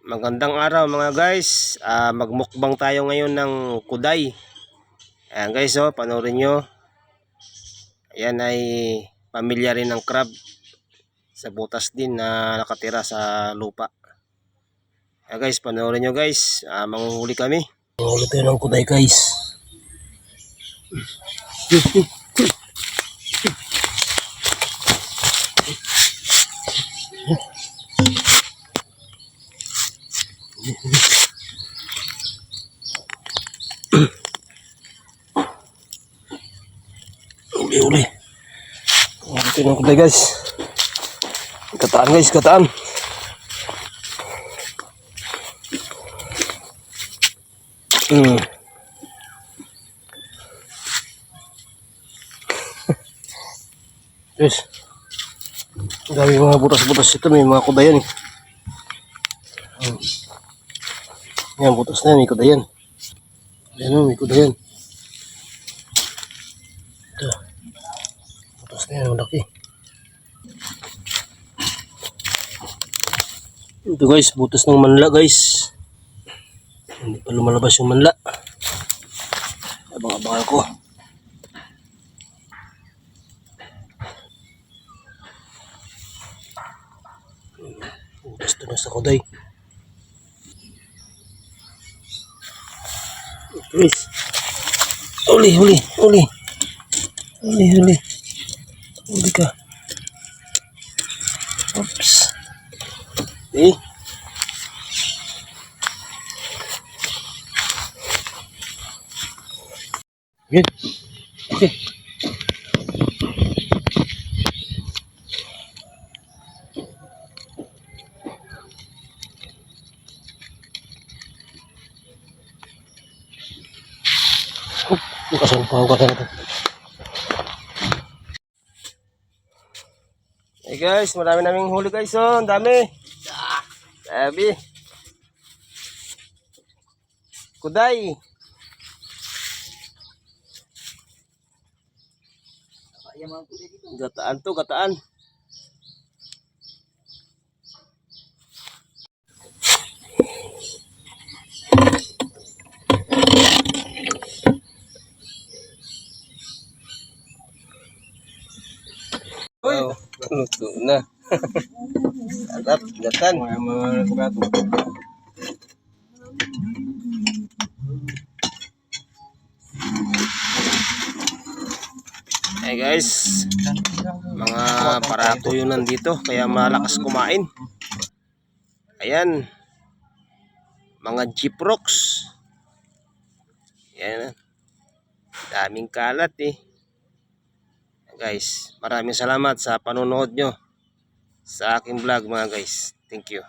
Magandang araw mga guys. Magmukbang tayo ngayon ng kuday. Ayan guys, oh, panoorin nyo. Ayan ay pamilya rin ng crab sa butas din na nakatira sa lupa. Ayan guys, panoorin nyo guys. Manguhuli kami. Manguhuli tayo ng kuday guys. Uli. Ito ng kuday guys. Kataan guys, kataan. Guys. Dami mga butas-butas ito, may mga kudayan. Yan, butas na yan, may kudayan. Ayan o, may kudayan. Ito. Butas na yan, malaki. Ito guys, butas ng manla guys. Hindi pa lumalabas yung manla. Abang-abangan ko. Butas ito na sa kuday. Guys. Uli. Uli ka. Oops. Eh. Yan. Okay. Bukasan pa ako natin. Hey guys, marami naming huli guys, oh, ang dami. Sabi. Kuday. Gataan to, gataan. Wow, luto na. Sarap, gatan. Hey guys, mga parato yun nandito, kaya malakas kumain. Ayan, mga gyprocs. Ayan, daming kalat eh. Guys, maraming salamat sa panonood nyo sa aking vlog mga guys. Thank you.